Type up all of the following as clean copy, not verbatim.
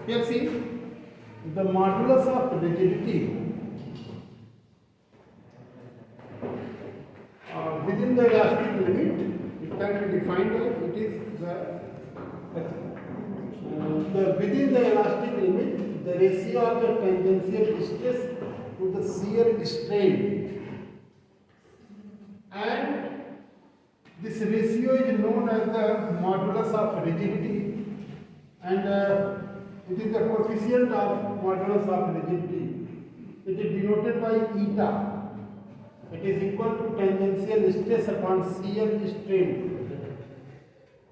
Here see, the modulus of rigidity within the elastic limit, it can be defined as it is the within the elastic limit, the ratio of the tangential stress to the shear strain, and this ratio is known as the modulus of rigidity, and it is the coefficient of modulus of rigidity. It is denoted by eta. It is equal to tangential stress upon shear strain.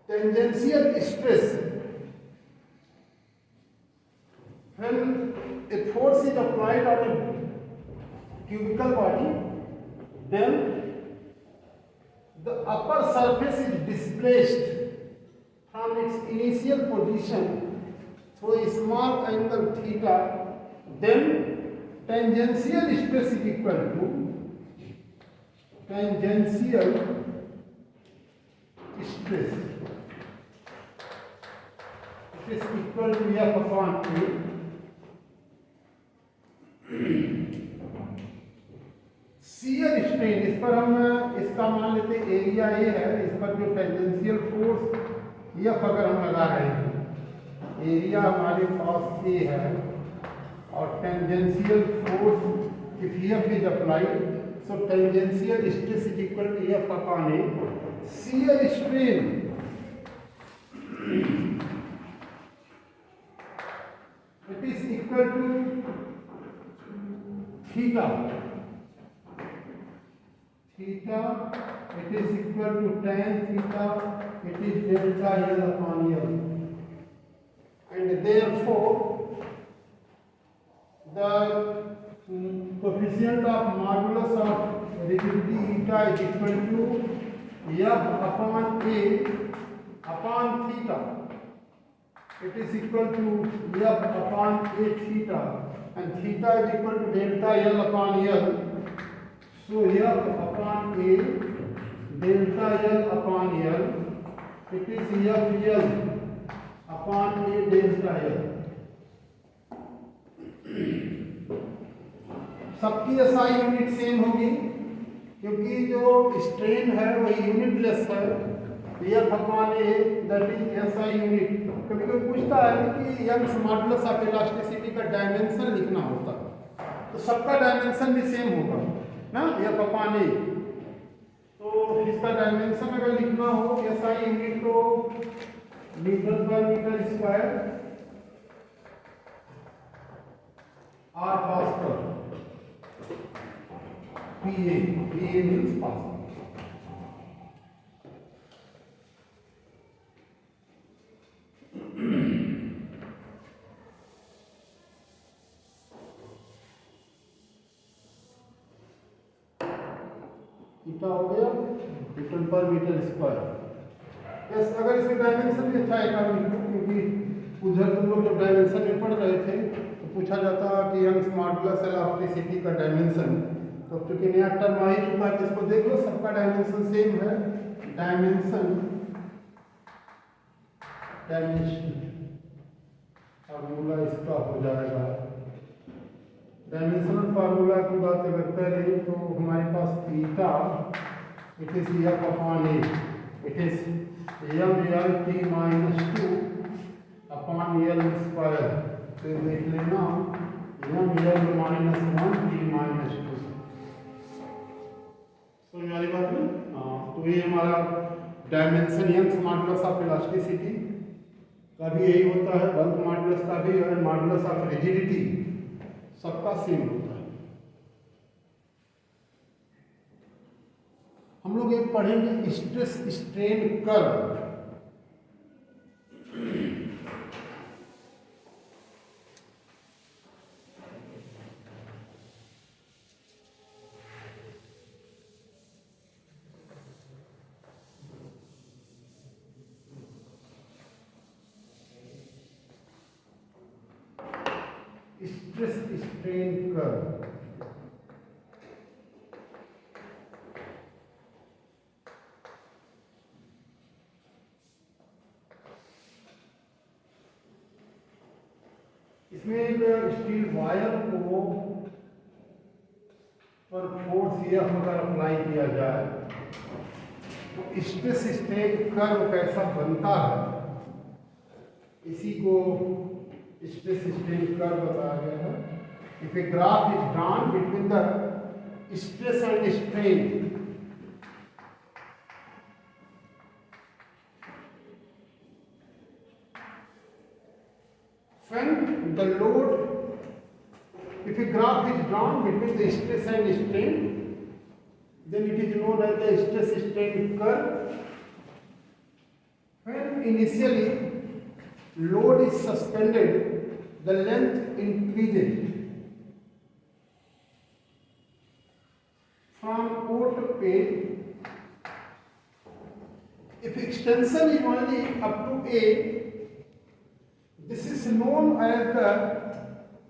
Tangential stress, when a force is applied on a cubical body, then the upper surface is displaced from its initial position through a small angle theta, then tangential stress is equal to tangential stress. It is equal to F upon A. Shear strain, इस पर हम इसका मान लेते हैं area A है, इस पर जो टेंजेंशियल फोर्स एफ अगर हम लगा रहे हैं, एरिया हमारे पास ए है और tangential force if F is applied, so tangential stress is equal to F upon A. Shear strain it is equal to theta. Theta it is equal to tan theta. It is delta L upon L, and therefore the coefficient of modulus of rigidity eta is equal to F upon A upon theta. It is equal to F upon A theta, and theta is equal to delta L upon L. So F upon A delta L upon L, it is F L upon A delta L. सबकी SI unit same होगी क्योंकि जो strain है वही unitless है। F upon A that is SI unit. कभी कोई पूछता है कि यंग्स मॉडुलस ऑफ इलास्टिसिटी का डायमेंशन लिखना होता तो सबका डायमेंशन भी सेम होगा ना, एफ अपॉन ए। तो इसका डायमेंशन अगर लिखना हो एसआई यूनिट तो मीटर पर metre square are pascal PA means Pascal. इतना हो गया न्यूटन पर मीटर स्क्वायर। यस, अगर इसके डायमेंशन भी अच्छा है क्योंकि उधर तुम लोग जब डायमेंशन में पढ़ रहे थे तो पूछा जाता कि यंग्स मॉडुलस इलास्टिसिटी का डायमेंशन, तो चूंकि नया टर्म आ ही चुका है इसको देख लो, सबका डायमेंशन सेम है। डायमेंशन फार्मूला इसका हो जाएगा, डायमेंशनल फार्मूला की बात अगर करें तो हमारे पास theta it is F upon A, it is M L T minus 2 upon L square. तो देख लेना M L minus 1 T minus 2। समझ वाली बात है? तो ये हमारा dimension Young's modulus of elasticity का भी यही होता है, बल्क मॉडुलस का भी, और मॉडुलस ऑफ रिजिडिटी सबका सेम होता है। हम लोग एक पढ़ेंगे stress strain curve. Stress strain curve इसमें स्टील वायर को पर फोर्स यह अगर अप्लाई किया जाए तो स्ट्रेस स्ट्रेन कर्व कैसा बनता है, इसी को स्ट्रेस स्ट्रेन कर्व बताया गया है। If a graph is drawn between the stress and strain, when the load, if a graph is drawn between the stress and strain, then it is known as the stress strain curve. When initially load is suspended, the length increases from O to A. If extension is only up to A, this is known as the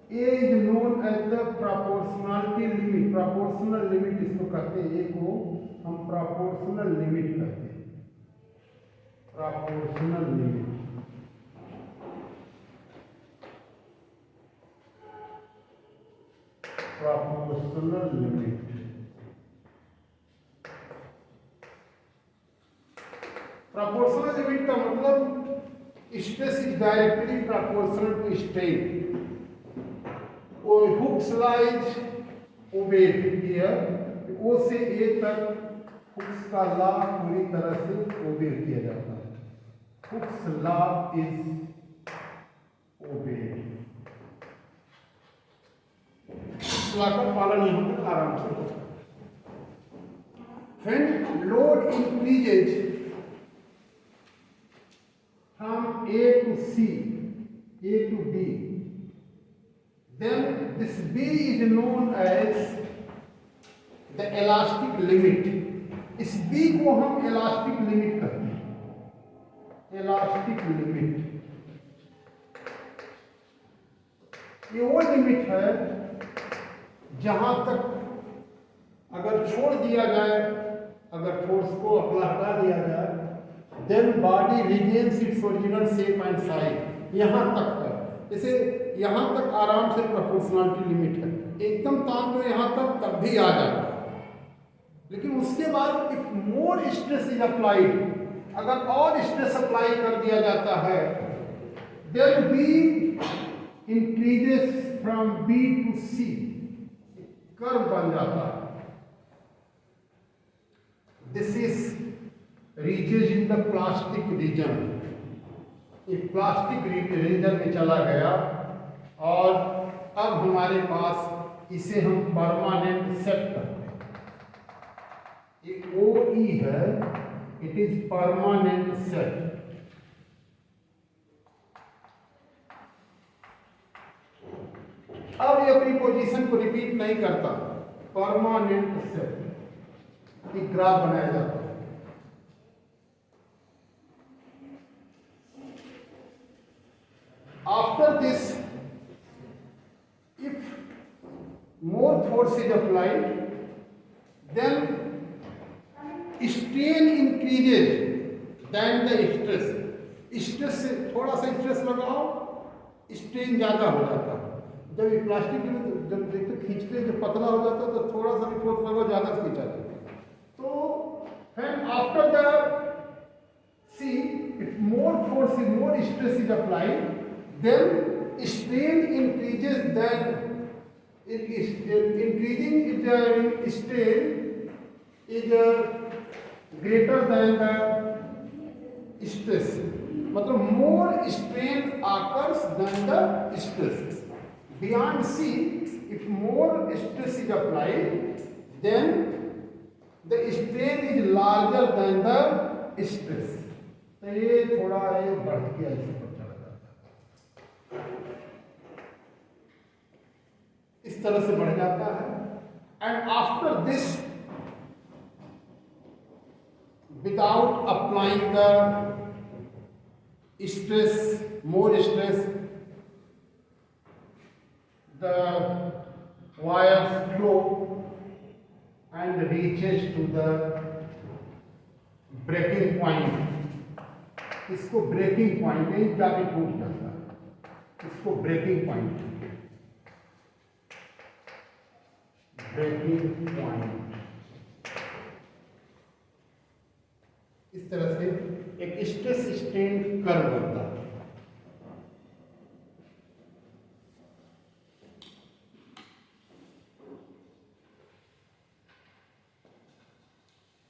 A is known as the proportionality limit. Proportional limit इसको कहते हैं, A को हम proportional limit कहते हैं, proportional limit. Proportional limit. Proportional limit का मतलब stress is directly proportional to strain. Hooke's law is obeyed here. O से A तक Hooke's का लॉ पूरी तरह से ओबे किया जाता है. Hooke's law is obeyed. इस लॉ का पालन यहाँ पर आराम से होता है. When load increases from A to C, A to B, then this B is known as the elastic limit. इस B को हम elastic limit कहते हैं, elastic limit. ये वो लिमिट है जहां तक अगर छोड़ दिया जाए, अगर फोर्स को अपना हटा दिया जाए, then body regains its original shape and size. यहाँ तक है, जैसे यहाँ तक आराम से प्रोपोर्शनलिटी लिमिट है, एकदम तान दो यहाँ तक तब भी आ जाता है. लेकिन उसके बाद if more stress is applied, अगर और स्ट्रेस अप्लाई कर दिया जाता है, then B increases from B to C, curve बन जाता है. This is reaches in the plastic region. ये प्लास्टिक रीजन में चला गया और अब हमारे पास इसे हम परमानेंट सेट करते हैं. ये OE है, इट इज परमानेंट सेट. अब ये अपनी पोजीशन को रिपीट नहीं करता, परमानेंट सेट एक ग्राफ बनाया जाता है. After this, if more force is applied, then strain increases than the stress. Stress से थोड़ा सा स्ट्रेस लगाओ, स्ट्रेन ज़्यादा हो जाता है. जब ये प्लास्टिक जब देखते खींचते जब पतला हो जाता है तो थोड़ा सा भी फोर्स लगाओ ज़्यादा खींचा जाता है. तो when after the see if more force is more stress is applied, then strain increases, then increasing is strain is greater than the stress. मतलब more strain occurs than the stress. Beyond C, if more stress is applied, then the strain is larger than the stress. तो ये थोड़ा ये बढ़ गया इसे. इस तरह से बढ़ जाता है. And after this, without applying the stress, more stress, the wires flow and reaches to the breaking point. इसको ब्रेकिंग पॉइंट में जाके टूट जाता है, इसको ब्रेकिंग पॉइंट. Breaking point. इस तरह से एक स्ट्रेस स्ट्रेन कर्व बनता है।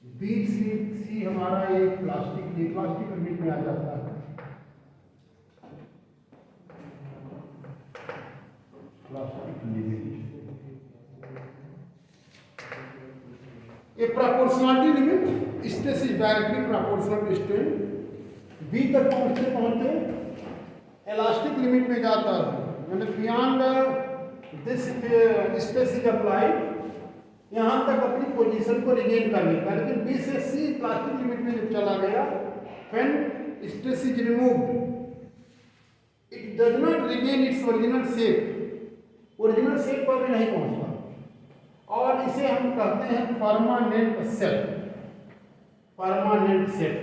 बी सी हमारा ये प्लास्टिक लिमिट में आ जाता है। प्लास्टिक लिमिट ये proportionality limit, stress is directly proportional to strain. B तक पहुंचते पहुंचते इलास्टिक लिमिट में जाता है, यानी beyond this stress is applied, यहाँ तक अपनी पोजीशन को रिगेन कर लेता है। लेकिन बी से सी प्लास्टिक लिमिट में जब चला गया, when stress is removed it does not regain its original shape, original shape पर भी नहीं पहुंचता, और इसे हम कहते हैं permanent set. Permanent set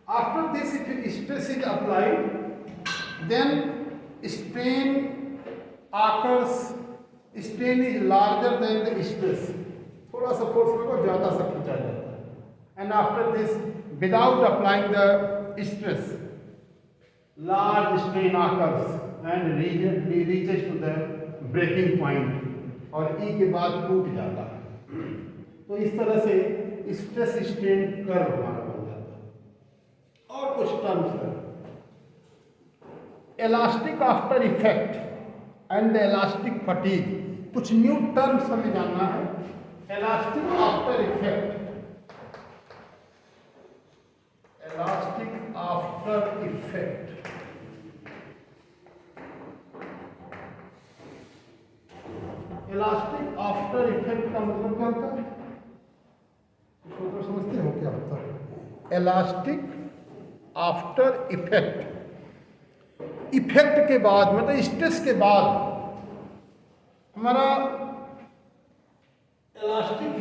after this stress is applied, then strain occurs, strain is larger than the stress, थोड़ा सा फोर्स लगा ज्यादा सा खींचा जाता है, and after this without applying the stress large strain occurs and reaches to the breaking point, और ई के बाद टूट जाता है। तो इस तरह से स्ट्रेस स्ट्रेन कर्व हमारा बन जाता है। और कुछ टर्म्स है, elastic after effect and the elastic fatigue, कुछ न्यू टर्म्स हमें जानना है। Elastic after effect, elastic after effect, elastic after effect का मतलब क्या होता है, तो समझते हो क्या होता है? इलास्टिक आफ्टर इफेक्ट, इफेक्ट के बाद मतलब स्ट्रेस के बाद हमारा इलास्टिक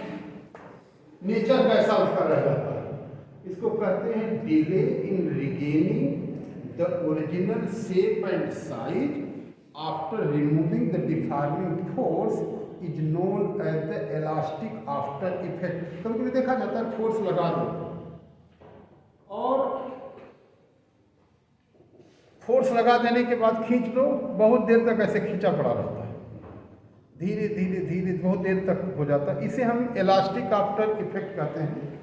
नेचर कैसा उसका रह जाता है, इसको कहते हैं delay in regaining the original shape and size after removing the deforming force is known as the elastic after effect. कभी कभी देखा जाता है फोर्स लगा दो और फोर्स लगा देने के बाद खींच लो, बहुत देर तक ऐसे खींचा पड़ा रहता है, धीरे धीरे धीरे बहुत देर तक हो जाता है, इसे हम इलास्टिक आफ्टर इफेक्ट कहते हैं।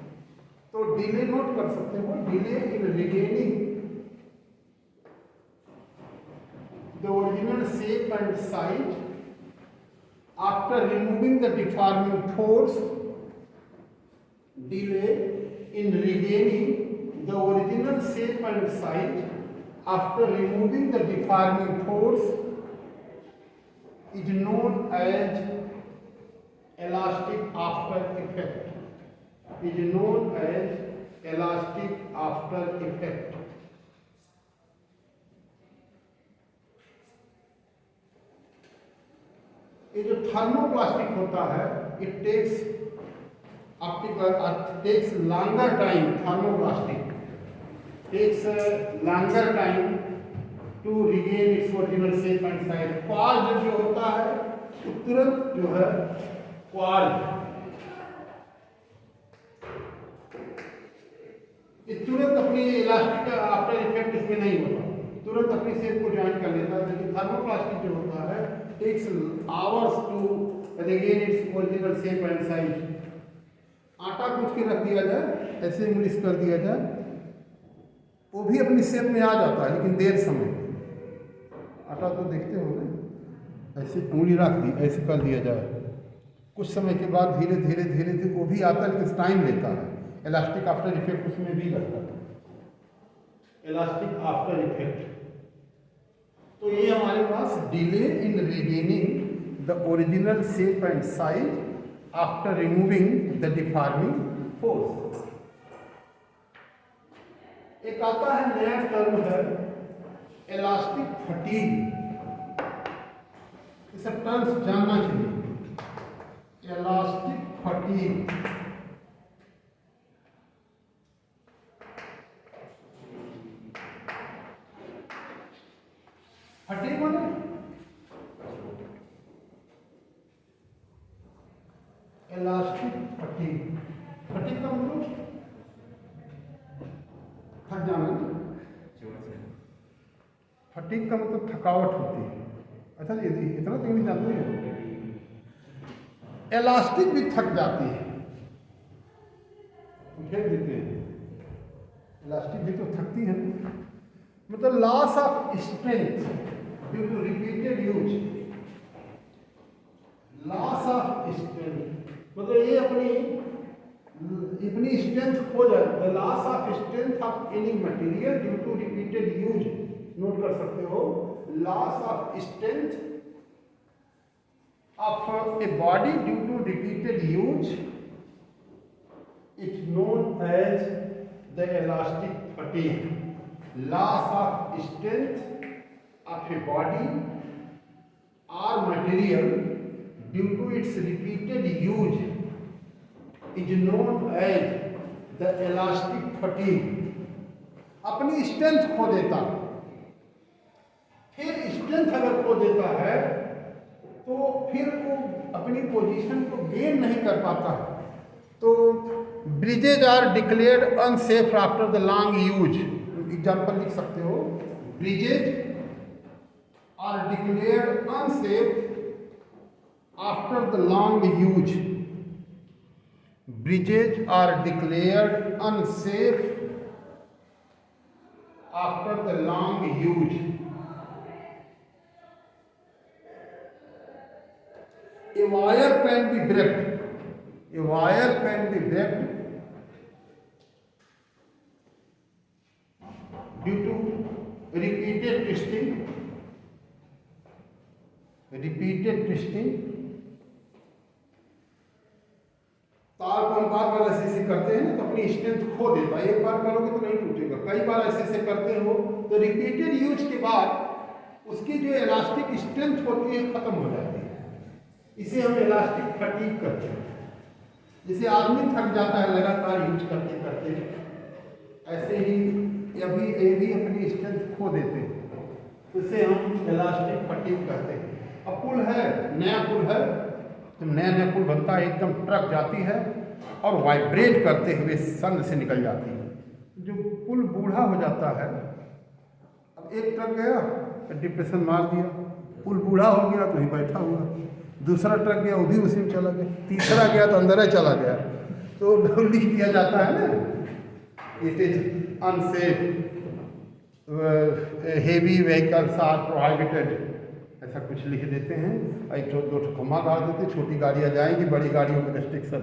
तो डिले नोट कर सकते हो, delay in regaining the original shape and size after removing the deforming force, delay in regaining the original shape and size after removing the deforming force is known as elastic after effect, is known as elastic after effect। ये जो thermoplastic होता है, it takes longer time, thermoplastic takes longer time to regain its original shape and size. Quartz जो होता है तो तुरंत जो है क्वार्ज तुरंत अपनी इलास्टिक आफ्टर इफेक्ट इसमें नहीं होता, तुरंत अपनी शेप को ज्वाइन कर लेता है। लेकिन थर्मोप्लास्टिक जो होता है takes hours to regain its original shape and size। आटा गूंथ के रख दिया जाए, ऐसे इंग्लिश कर दिया जाए, वो भी अपनी शेप में आ जाता है, लेकिन देर समय। आटा तो देखते हो ना, ऐसे उंगली रख दी, ऐसे कर दिया जाए, कुछ समय के बाद धीरे धीरे धीरे धीरे वो भी आता है, लेकिन टाइम लेता है। इलास्टिक आफ्टर इफेक्ट उसमें भी लगता है, इलास्टिक आफ्टर इफेक्ट। तो ये हमारे पास delay in regaining the original shape and size after removing the deforming force. एक आता है नया टर्म है इलास्टिक फटीग, इसे टर्म्स जानना चाहिए। इलास्टिक फटीग, फटीग फटीग का मतलब थकावट होती है। अच्छा इतना तो नहीं जानते हैं। इलास्टिक भी थक जाती है, फेंक देते हैं। इलास्टिक भी तो थकती है, मतलब loss of strength due to repeated use. Loss of strength मतलब ये अपनी स्ट्रेंथ खो जाए। The loss of strength of any material due to repeated use. Note कर सकते हो, loss of strength of a body due to repeated use is known as the elastic fatigue. Loss of strength of a body or material due to its repeated use is known as the elastic fatigue. अपनी strength खो देता, फिर strength अगर खो देता है तो फिर वो अपनी पोजीशन को गेन नहीं कर पाता। तो bridges are declared unsafe after the long use. Example लिख सकते हो, bridges are declared unsafe after the long use. Bridges are declared unsafe after the long use. A wire can be break. A wire can be break due to repeated twisting. Repeated twisting. तार को हम बार बार ऐसे करते हैं ना, तो अपनी strength खो देता है। एक बार करोगे तो नहीं टूटेगा, कई बार ऐसे करते हो तो रिपीटेड यूज के बाद उसकी जो इलास्टिक स्ट्रेंथ होती है खत्म हो जाती है। इसे हम इलास्टिक फटीग करते हैं। जैसे आदमी थक जाता है लगातार यूज करते करते, ऐसे ही ये भी अपनी स्ट्रेंथ खो देते हैं, इसे हम इलास्टिक फटीग कहते हैं। अब पुल है, नया पुल है, तो नया पुल बनता है, एकदम ट्रक जाती है और वाइब्रेट करते हुए संग से निकल जाती है। जो पुल बूढ़ा हो जाता है, अब एक ट्रक गया तो डिप्रेशन मार दिया, पुल बूढ़ा हो गया तो ही बैठा हुआ। दूसरा ट्रक गया, वो भी उसी में चला गया। तीसरा गया तो अंदर ही चला गया। तो लिख दिया जाता है ना, it is unsafe, heavy vehicles are prohibited, ऐसा कुछ लिख देते हैं। एक दो खम्मा गाड़ देते, छोटी गाड़ियाँ जाएंगी, बड़ी गाड़ियों में रेस्ट्रिक्शन।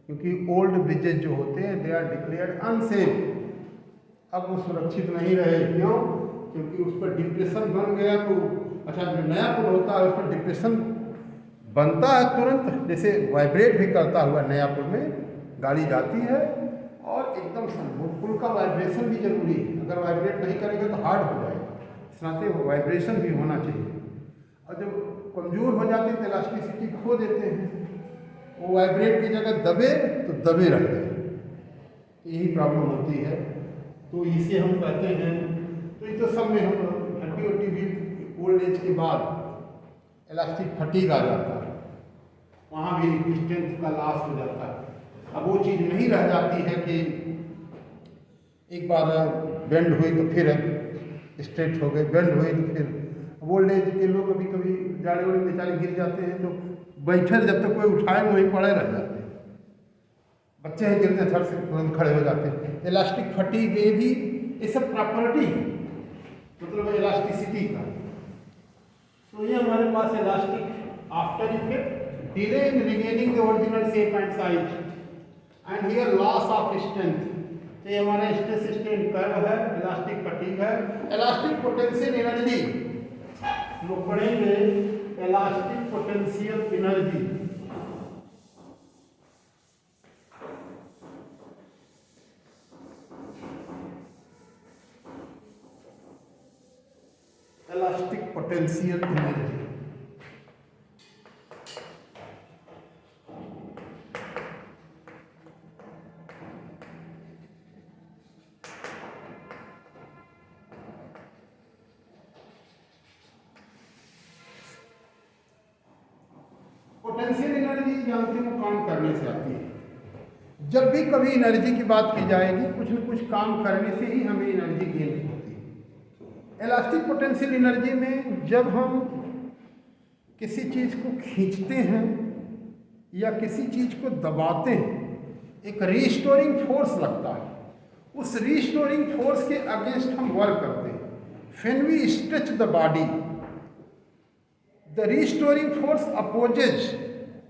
क्योंकि ओल्ड ब्रिजेज जो होते हैं दे आर डिक्लेयर्ड अनसेफ। अब वो सुरक्षित नहीं रहे, क्यों? क्योंकि उस पर डिप्रेशन बन गया। तो अच्छा, जो नया पुल होता है उस पर डिप्रेशन बनता है तुरंत, जैसे वाइब्रेट भी करता हुआ नया पुल में गाड़ी जाती है, और एकदम पुल का वाइब्रेशन भी जरूरी है। अगर वाइब्रेट नहीं करेगा तो हार्ड हो जाएगा, इस नाते वो वाइब्रेशन भी होना चाहिए। और जब कमज़ोर हो जाते हैं तो इलास्टिसिटी खो देते हैं, वो वाइब्रेट की जगह दबे तो दबे रह गए, यही प्रॉब्लम होती है। तो इसे हम कहते हैं, तो ये तो सब में हम हड्डी भी ओल्ड एज के बाद इलास्टिक फटीग आ जाता है, वहाँ भी स्ट्रेंथ का लॉस हो जाता है। अब वो चीज़ नहीं रह जाती है कि एक बार बेंड हुई तो फिर स्ट्रेट हो गए, बेंड हुई तो फिर। ओल्ड एज के लोग अभी कभी जाड़े वाड़े बेचारे गिर जाते हैं तो बैठे जब तक कोई उठाए वहीं पड़े रह जाते हैं। बच्चे हैं गिरते हैं, थर से तुरंत खड़े हो जाते हैं। इलास्टिक फटीग ये भी ये सब प्रॉपर्टी मतलब इलास्टिसिटी का। तो ये हमारे पास elastic after effect, delay in regaining the original shape and size, and here loss of strength. तो ये हमारा स्ट्रेस स्ट्रेन कर्व है, इलास्टिक फटीग है। इलास्टिक पोटेंशियल एनर्जी लोग पढ़ेंगे, elastic potential energy. Elastic potential energy potential energy जानते हो काम करने से आती है। जब भी कभी एनर्जी की बात की जाएगी, कुछ न कुछ काम करने से ही हमें एनर्जी गेन होती है। इलास्टिक पोटेंशियल एनर्जी में जब हम किसी चीज़ को खींचते हैं या किसी चीज़ को दबाते हैं, एक रीस्टोरिंग फोर्स लगता है। उस रीस्टोरिंग फोर्स के अगेंस्ट हम वर्क करते हैं। When we stretch the body, the restoring force opposes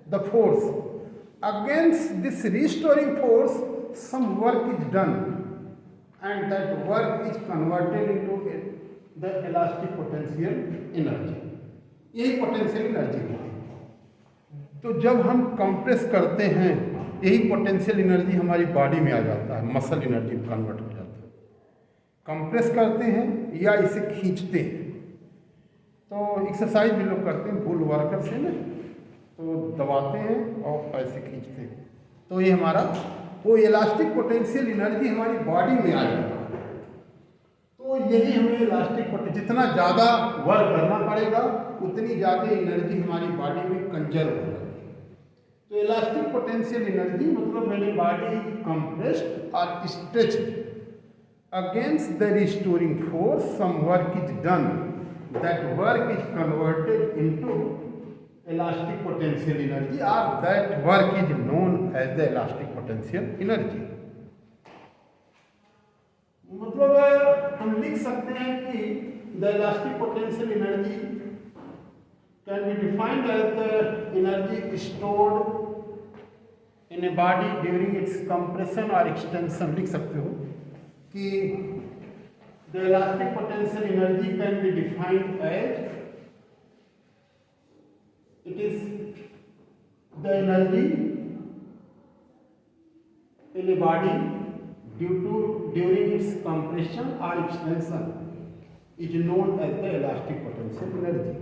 the force. Against this restoring force some work is done and that work is converted into the elastic potential energy। यही potential energy होती है। तो जब हम compress करते हैं, यही potential energy हमारी बॉडी में आ जाता है, मसल एनर्जी में कन्वर्ट हो जाता है। कंप्रेस करते हैं या इसे खींचते हैं। तो एक्सरसाइज भी लोग करते हैं बुल वर्कर से ना, तो दबाते हैं और ऐसे खींचते हैं, तो ये हमारा वो इलास्टिक पोटेंशियल एनर्जी हमारी बॉडी में आ जाता है। तो यही हमें इलास्टिक जितना ज़्यादा वर्क करना पड़ेगा उतनी ज़्यादा एनर्जी हमारी बॉडी में कंजर्व हो जाती है। तो इलास्टिक पोटेंशियल एनर्जी मतलब मेरी बॉडी कंप्रेस्ड और stretched against the restoring force, some work is done, that work is converted into elastic potential energy और that work is known as the elastic potential energy. मतलब हम लिख सकते हैं कि the elastic potential energy can be defined as the energy stored in a body during its compression और extension. लिख सकते हो कि the elastic potential energy can be defined as it is the energy in a body during its compression or extension is known as the elastic potential energy।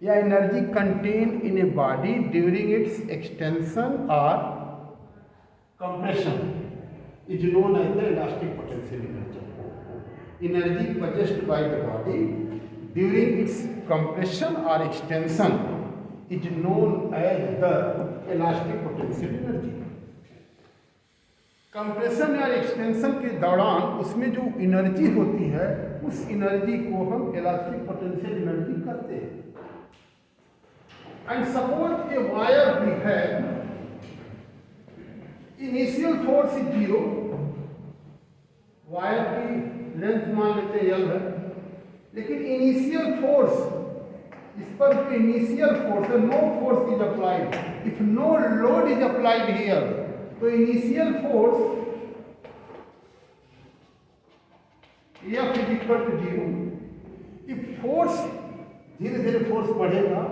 या energy contained in a body during its extension or compression is known as the elastic potential energy। Energy possessed by the body during its compression or extension is known as the elastic potential energy। Compression या extension के दौरान उसमें जो energy होती है उस energy को हम इलास्टिक पोटेंशियल एनर्जी कहते हैं। एंड सपोज ए वायर भी है, इनिशियल फोर्स इज 0, वायर की लेंथ मान लेते हैं L है, लेकिन इनिशियल फोर्स, इस पर जो इनिशियल फोर्स है, no force is applied, if no load is applied here, तो initial force F is equal to 0। If force धीरे धीरे फोर्स बढ़ेगा,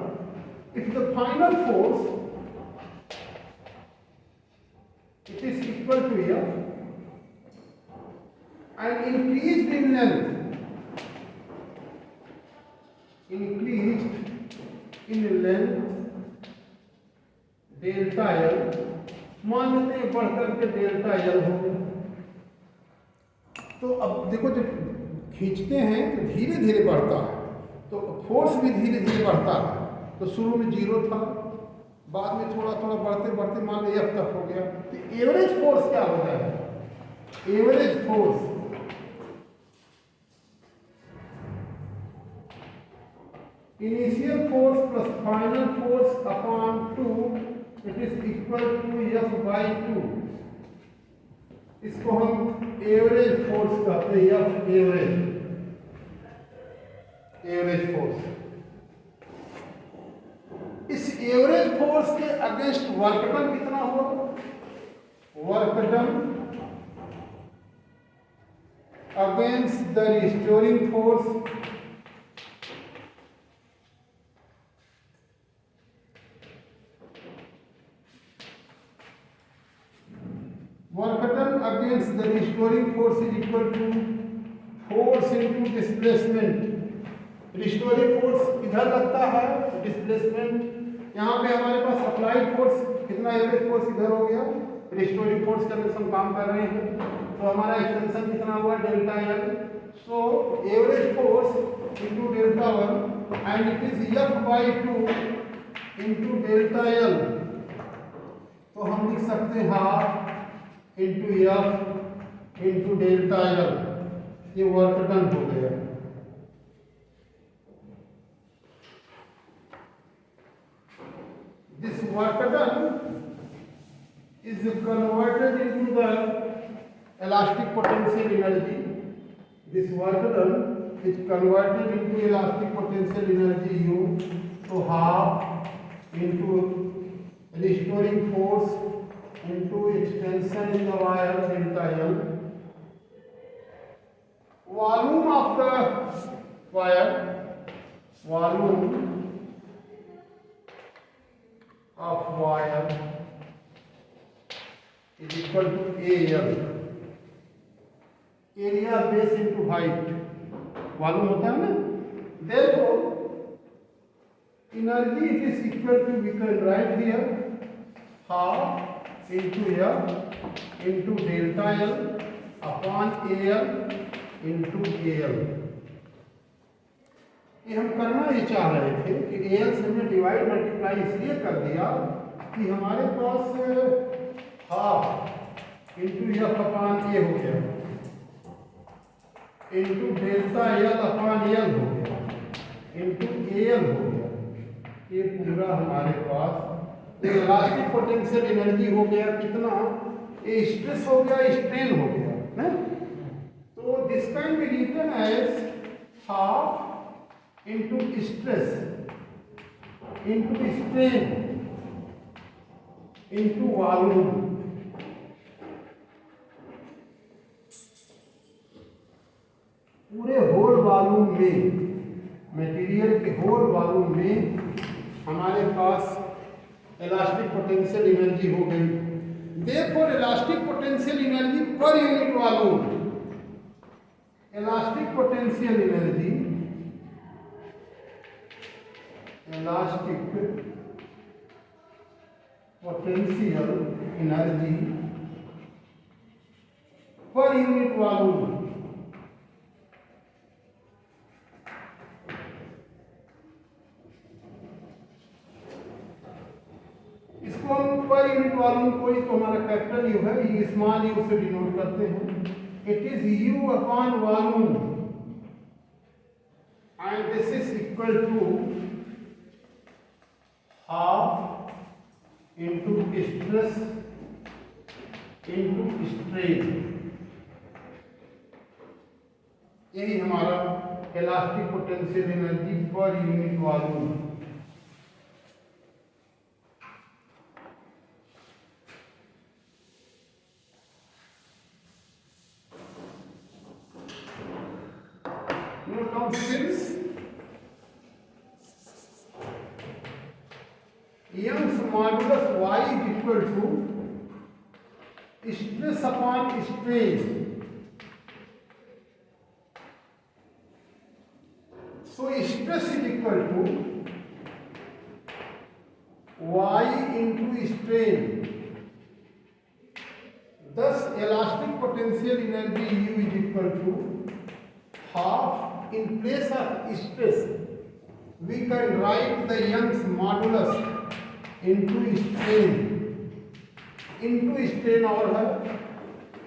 if the final force it is equal to F and increased in length, increased in length delta L, मान लेते हैं बढ़ करके delta L हो गया। तो अब देखो जब खींचते हैं तो धीरे धीरे बढ़ता है, तो फोर्स भी धीरे धीरे बढ़ता है। तो शुरू में 0 था, बाद में थोड़ा थोड़ा बढ़ते बढ़ते मान लो F तक हो गया। तो एवरेज फोर्स क्या हो गया है? Average force initial force plus final force upon 2, it is equal to F by 2। इसको हम एवरेज फोर्स कहते हैं, F एवरेज फोर्स। इस एवरेज फोर्स के अगेंस्ट वर्क डन कितना होगा? Work done against the restoring force work done against the restoring force is equal to force into displacement। Restoring force इधर लगता है, डिस्प्लेसमेंट यहाँ पे हमारे पास अप्लाइड फोर्स कितना, एवरेज फोर्स इधर हो गया, रिस्टोरिंग फोर्स करके हम काम कर रहे हैं, तो हमारा एक्सटेंशन कितना हुआ delta L। So average force into delta 1 and it is F by 2 into delta L। तो हम लिख सकते हैं half into F into delta L, ये वर्क डन हो गया। work done is converted into the elastic potential energy. This work done is converted into elastic potential energy U, so half into restoring force into extension in the wire delta L. Volume of the wire, volume of wire is equal to AL, area base into height, मालूम होता है ना. Therefore energy it is equal to, we can write here, half into L into delta L upon AL into AL. ये हम करना ये चाह रहे थे कि AL से हमने डिवाइड मल्टीप्लाई इसलिए कर दिया कि हमारे पास हाफ इंटू एफ अपॉन ए हो गया into delta L upon L हो गया इंटू एल हो गया. ये पूरा हमारे पास इलास्टिक पोटेंशियल एनर्जी हो गया कितना, ये स्ट्रेस हो गया, स्ट्रेन हो गया है. तो this can be written as half into stress into strain into volume. पूरे होल वॉल्यूम में, मटेरियल के होल वॉल्यूम में हमारे पास इलास्टिक पोटेंशियल एनर्जी हो गई. Therefore elastic potential energy per unit volume, elastic potential energy, elastic potential energy per unit volume. इसको हम पर यूनिट वॉल्यूम, कोई तो हमारा कैपिटल यू है, ये स्मॉल यू से डिनोट करते हैं. It is U upon volume and this is equal to half into stress into strain. यही हमारा elastic potential energy per unit volume. Note down this. Young's modulus y is equal to stress upon strain. So stress is equal to y into strain. Thus elastic potential energy U is equal to half, in place of stress we can write the Young's modulus into strain और है,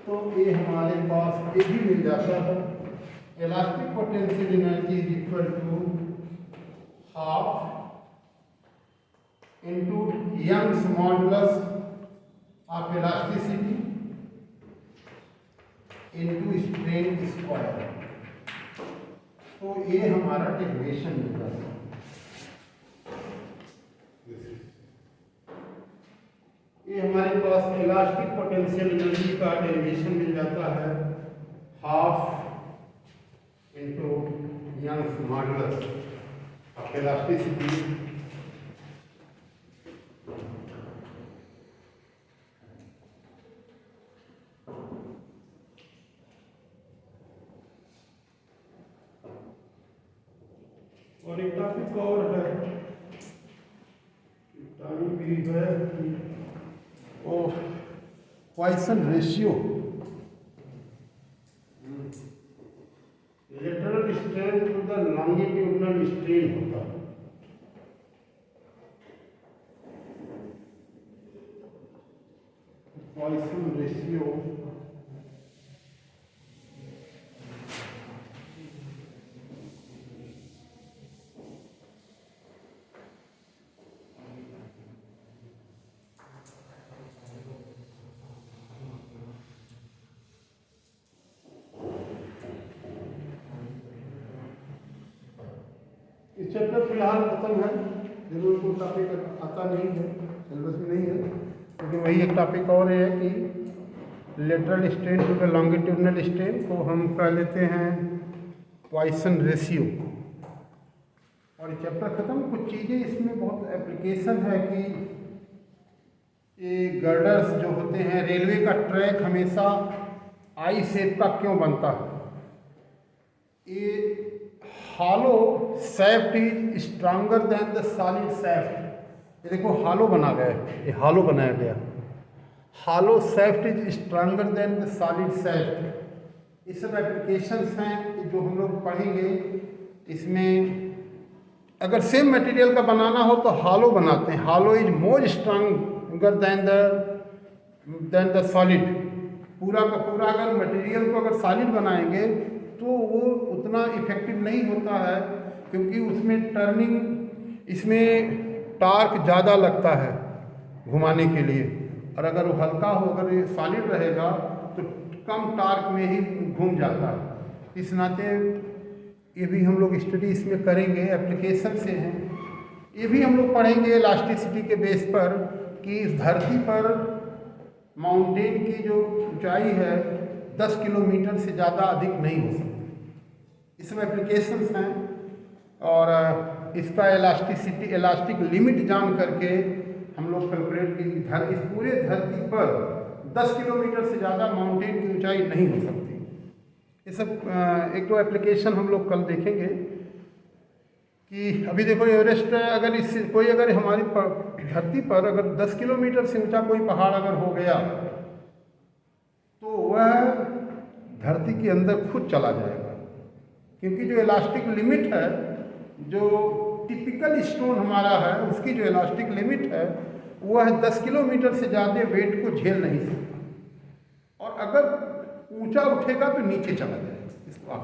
तो ये हमारे पास ये भी मिल जाता है. Elastic potential energy is equal to half into Young's modulus of elasticity into strain square. तो ये हमारा डेरिवेशन मिल जाता है. ये हमारे पास इलास्टिक पोटेंशियल एनर्जी का डेरिवेशन मिल जाता है, half into Young's modulus of elasticity और एक टॉपिक और है, टाइम भी है, Poisson ratio. Lateral strain to the longitudinal strain होता है. पॉइसन रेशियो चैप्टर फिलहाल खत्म है, जरूर कोई टॉपिक आता नहीं है, सिलेबस में नहीं है, लेकिन वही एक टॉपिक और है कि lateral strain to the longitudinal strain को हम कह लेते हैं पॉइसन रेशियो। और ये चैप्टर खत्म। कुछ चीज़ें इसमें बहुत एप्लीकेशन है कि ये गर्डर्स जो होते हैं, रेलवे का ट्रैक हमेशा आई शेप का क्यों बनता है? ये hollow shaft is stronger than the solid shaft. ये देखो हालो बना गया है, ये हालो बनाया गया, hollow shaft is stronger than the solid shaft. ये सब एप्लीकेशंस हैं जो हम लोग पढ़ेंगे। इसमें अगर सेम मटेरियल का बनाना हो तो हालो बनाते हैं, hollow is more stronger than the solid. पूरा का पूरा अगर मटेरियल को अगर सॉलिड बनाएंगे तो वो उतना इफेक्टिव नहीं होता है, क्योंकि उसमें टर्निंग, इसमें टार्क ज़्यादा लगता है घुमाने के लिए। और अगर वो हल्का हो, अगर ये सॉलिड रहेगा तो कम टार्क में ही घूम जाता है। इस नाते ये भी हम लोग स्टडी इसमें करेंगे, एप्लीकेशन से हैं। ये भी हम लोग पढ़ेंगे इलास्टिसिटी के बेस पर कि इस धरती पर माउंटेन की जो ऊंचाई है 10 किलोमीटर से ज़्यादा अधिक नहीं हो सकती। इसमें एप्लीकेशंस हैं और इसका इलास्टिक लिमिट जान करके हम लोग कैलकुलेट की इस पूरे धरती पर 10 किलोमीटर से ज़्यादा माउंटेन की ऊंचाई नहीं हो सकती। ये सब एक दो एप्लीकेशन हम लोग कल देखेंगे कि अभी देखो एवरेस्ट, अगर इससे कोई अगर हमारी धरती पर अगर 10 किलोमीटर से ऊंचा कोई पहाड़ अगर हो गया तो वह धरती के अंदर खुद चला जाएगा, क्योंकि जो इलास्टिक लिमिट है, जो टिपिकल स्टोन हमारा है, उसकी जो इलास्टिक लिमिट है वह 10 किलोमीटर से ज़्यादा वेट को झेल नहीं सकता, और अगर ऊंचा उठेगा तो नीचे चला जाएगा। इसको आप